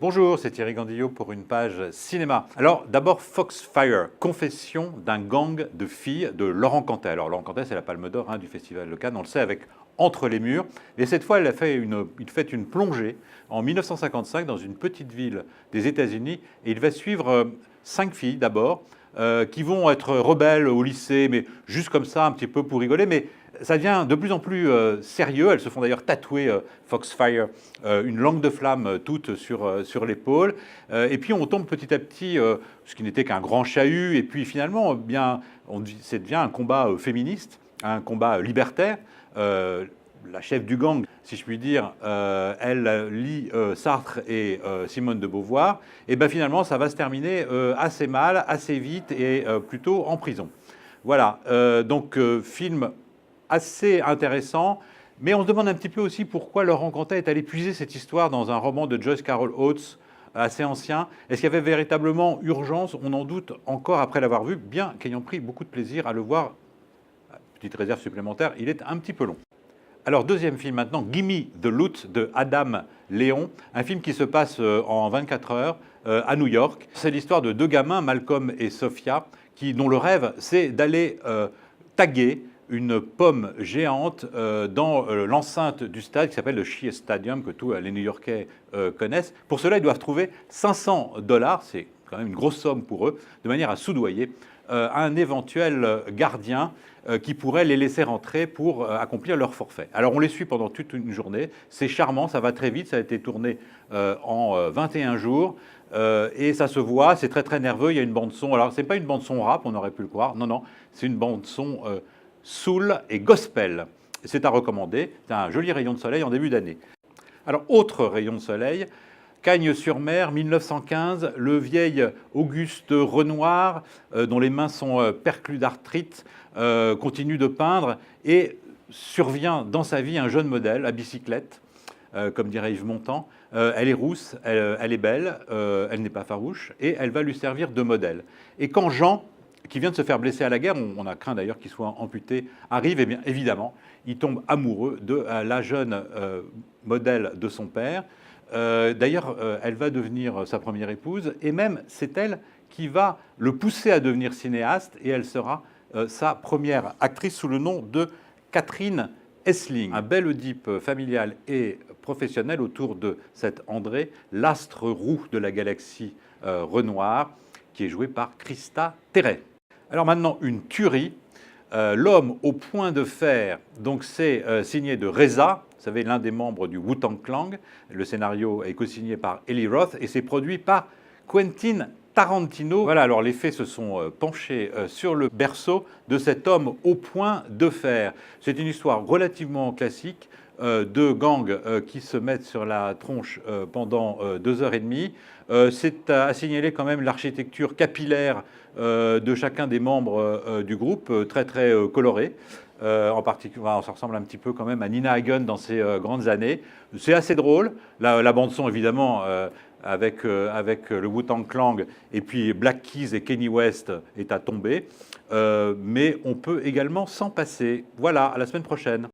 Bonjour, c'est Thierry Gandillot pour une page cinéma. Alors d'abord Foxfire, confession d'un gang de filles de Laurent Cantet. Alors Laurent Cantet, c'est la Palme d'Or du Festival de Cannes, on le sait, avec Entre les murs. Et cette fois, il fait une plongée en 1955 dans une petite ville des États-Unis. Et il va suivre 5 filles d'abord, qui vont être rebelles au lycée, mais juste comme ça, un petit peu pour rigoler. Mais ça devient de plus en plus sérieux. Elles se font d'ailleurs tatouer Foxfire, une langue de flamme toute sur l'épaule. Et puis on tombe petit à petit, ce qui n'était qu'un grand chahut. Et puis finalement, ça devient un combat féministe, un combat libertaire. La chef du gang, si je puis dire, elle lit Sartre et Simone de Beauvoir. Et bien finalement, ça va se terminer assez mal, assez vite et plutôt en prison. Voilà, donc film assez intéressant, mais on se demande un petit peu aussi pourquoi Laurent Cantet est allé puiser cette histoire dans un roman de Joyce Carol Oates, assez ancien. Est-ce qu'il y avait véritablement urgence? On en doute encore après l'avoir vu, bien qu'ayant pris beaucoup de plaisir à le voir. Petite réserve supplémentaire, il est un petit peu long. Alors, deuxième film maintenant, Gimme the Loot de Adam Léon, un film qui se passe en 24 heures à New York. C'est l'histoire de deux gamins, Malcolm et Sophia, dont le rêve, c'est d'aller taguer une pomme géante dans l'enceinte du stade qui s'appelle le Shea Stadium, que tous les New-Yorkais connaissent. Pour cela, ils doivent trouver $500, c'est quand même une grosse somme pour eux, de manière à soudoyer un éventuel gardien qui pourrait les laisser rentrer pour accomplir leur forfait. Alors on les suit pendant toute une journée, c'est charmant, ça va très vite, ça a été tourné en 21 jours. Et ça se voit, c'est très très nerveux, il y a une bande son. Alors c'est pas une bande son rap, on aurait pu le croire, non, non, c'est une bande son soul et gospel. C'est à recommander, c'est un joli rayon de soleil en début d'année. Alors autre rayon de soleil, Cagnes-sur-Mer, 1915, le vieil Auguste Renoir, dont les mains sont perclues d'arthrite, continue de peindre et survient dans sa vie un jeune modèle à bicyclette, comme dirait Yves Montand. Elle est rousse, elle est belle, elle n'est pas farouche, et elle va lui servir de modèle. Et quand Jean, qui vient de se faire blesser à la guerre, on a craint d'ailleurs qu'il soit amputé, arrive, et bien évidemment, il tombe amoureux de la jeune modèle de son père. D'ailleurs, elle va devenir sa première épouse, et même c'est elle qui va le pousser à devenir cinéaste, et elle sera sa première actrice sous le nom de Catherine Essling. Un bel Oedipe familial et professionnel autour de cet André, l'astre roux de la galaxie Renoir, qui est joué par Christa Terret. Alors maintenant, une tuerie, L'homme au point de fer, donc c'est signé de Reza, vous savez, l'un des membres du Wu-Tang Clan. Le scénario est co-signé par Eli Roth et c'est produit par Quentin Tarantino. Voilà, alors les faits se sont penchés sur le berceau de cet homme au point de fer. C'est une histoire relativement classique, deux gangs qui se mettent sur la tronche pendant 2h30. C'est à signaler quand même l'architecture capillaire de chacun des membres du groupe, très très coloré. En particulier, ça ressemble un petit peu quand même à Nina Hagen dans ses grandes années. C'est assez drôle. La bande-son, évidemment, avec le Wu-Tang Clan et puis Black Keys et Kanye West est à tomber. Mais on peut également s'en passer. Voilà, à la semaine prochaine.